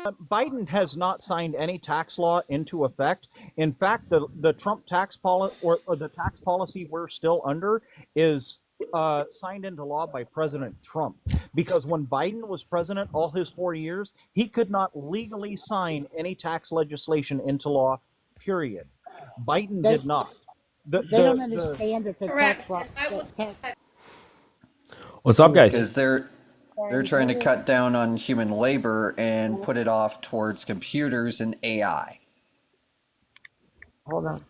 Biden has not signed any tax law into effect. In fact, the Trump tax policy or the tax policy we're still under is signed into law by President Trump. Because when Biden was president, all his 4 years, he could not legally sign any tax legislation into law. Period. Biden They did not. they don't The understand that the tax Correct. law And I will. tax What's up, guys? Because they're trying to cut down on human labor and put it off towards computers and AI. hold on.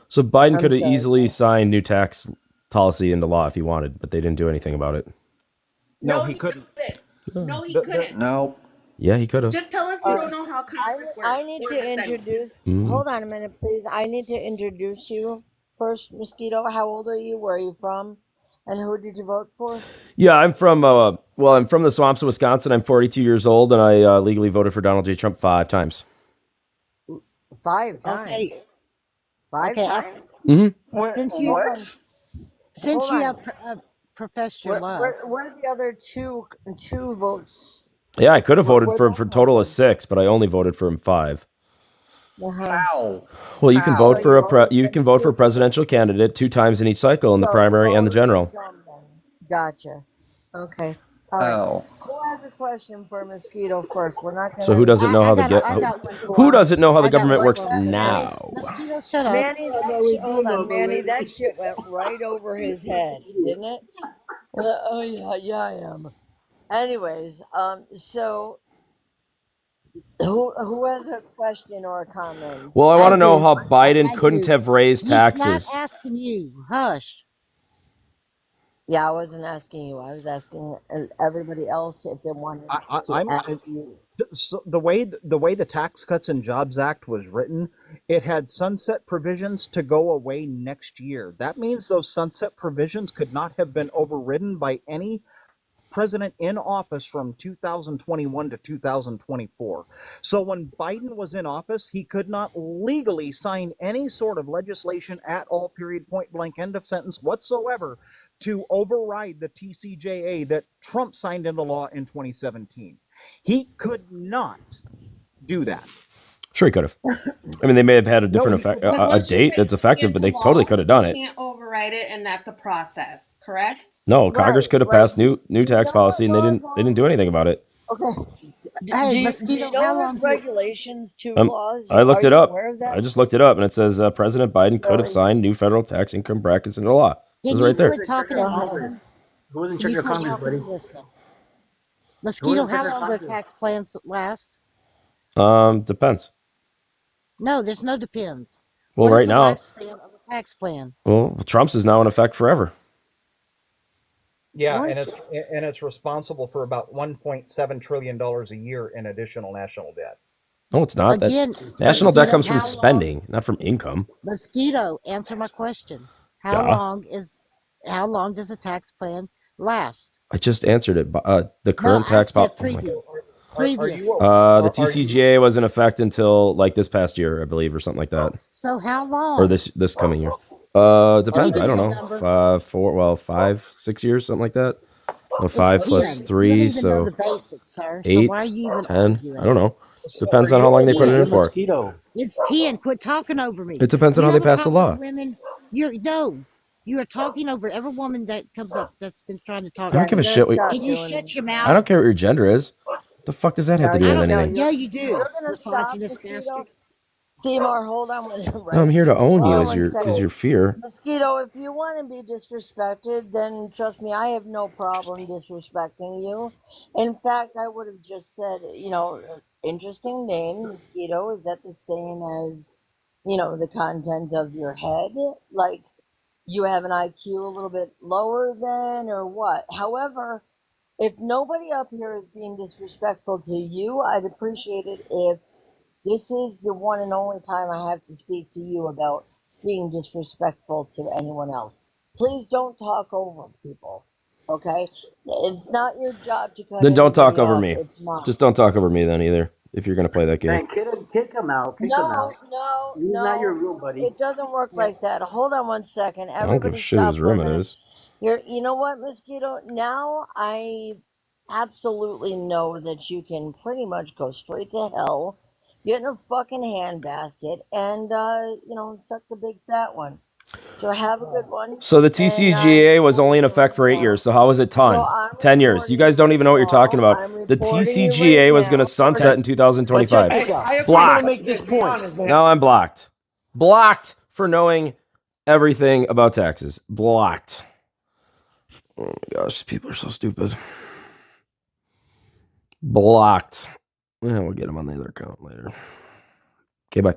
So Biden I'm could have sorry. easily signed new tax policy into law if he wanted, but they didn't do anything about it. No, he couldn't. No, he The- couldn't. No. Yeah, he could have. Just tell us you don't know how Congress works. I need or to the Senate. introduce. Mhm. Hold on a minute, please. I need to introduce you first, Mosquito. How old are you? Where are you from? And who did you vote for? Yeah, I'm from I'm from the swamps of Wisconsin. I'm 42 years old, and I legally voted for Donald J. Trump 5 times. 5 times. Okay. 5 Okay, times. Mm-hmm. Since you Since Hold you on. have professed your love, Where are the other two votes? Yeah, I could have voted Where for him for a total of 6, but I only voted for him 5. How? Well, you can How? vote for You you can vote for a presidential candidate 2 times in each cycle, in the primary and the general. Gotcha. Okay. All right. Oh. Who has a question for Mosquito first? We're not going So who doesn't know how the who doesn't know how the government works now? Mosquito, shut up. Manny, hold on, Manny. That shit went right over his head, didn't it? Oh yeah, I am. Anyways, so who has a question or a comment? Well, I want to know do. how Biden I couldn't do. have raised He's taxes. not asking you. Hush. Yeah, I wasn't asking you. I was asking everybody else if they wanted I'm ask you. so the way the Tax Cuts and Jobs Act was written, it had sunset provisions to go away next year. That means those sunset provisions could not have been overridden by any president in office from 2021 to 2024. So when Biden was in office, he could not legally sign any sort of legislation at all, period, point blank, end of sentence whatsoever, to override the TCJA that Trump signed into law in 2017. He could not do that. Sure, he could have. I mean, they may have had a different effect, a date that's effective, but they totally could have done it. You can't override it, and that's a process, correct? No, Congress could have passed new tax You policy, and know they what, didn't do anything about it. Okay. Hey, do Mosquito, you know how there's long do you... regulations to Um, laws? I looked Are it you up. aware of that? I just looked it up, and it says President Biden could have Really? signed new federal tax income brackets into law. It Can was you right there. quit talking and listen? Who was in Can charge you of quit Congress, talking buddy? and listen? Mosquito, in charge how of long do Congress? tax plans last? Depends. No, there's no depends. Well, What right is the now, lifespan of a tax plan? well, Trump's is now in effect forever. Yeah, What? and it's responsible for about $1.7 trillion a year in additional national debt. No, it's not. That Again, national debt Mosquito, comes from how long? spending, not from income. Mosquito, answer my question. How Yeah, long does a tax plan last? I just answered it. The No, current I tax said policy. previous. Are Previous. you The TCGA was in effect until like this past year, I believe, or something like that, So how long? or this coming year. Depends. give I don't me a know. number. 5, 6 years, something like that. No, It's 5 10. plus You don't 3, even know so the basics, sir. So 8, why are you even 10. arguing? I don't know. So Depends are on you how long they put it Yeah. in for. Mosquito. It's 10. Quit talking over me. It depends on You how they have a pass the problem law. with women? You are talking over every woman that comes up that's been trying to talk. I don't give a You're shit. gonna stop Can you doing shut your I mouth? don't care what your gender is. The fuck does that have to do No, with I don't. anything? Yeah, you do. You're gonna stop, Misogynist Mosquito. bastard. Seymour, hold on one No, I'm here to own you as your fear. Mosquito, if you want to be disrespected, then trust me, I have no problem disrespecting you. In fact, I would have just said, interesting name, Mosquito. Is that the same as, the content of your head? Like, you have an IQ a little bit lower than, or what? However, if nobody up here is being disrespectful to you, I'd appreciate it if this is the one and only time I have to speak to you about being disrespectful to anyone else. Please don't talk over people, okay? It's not your job to cut Then don't talk everybody over off. me. It's not. Just don't talk over me then either. If you're gonna play that game. Man, kick him out. Kick him out. No, He's not your room, buddy. It doesn't work like that. Hold on one second. I don't give a Everybody shit stop whose for a room it minute. is. You know what, Mosquito? Now I absolutely know that you can pretty much go straight to hell, get in a fucking handbasket, and suck the big fat one. So have a good one. So the And TCGA was only in effect for 8 years. So how was it so 10? I'm 10 years. You reporting guys you don't right even know what you're talking now. about. I'm The reporting you TCGA right was going to now. sunset in But check 2025. this out. I Blocked. I'm gonna make this point. Now I'm blocked. Blocked for knowing everything about taxes. Blocked. Oh my gosh, people are so stupid. Blocked. Yeah, we'll get them on the other account later. Okay, bye.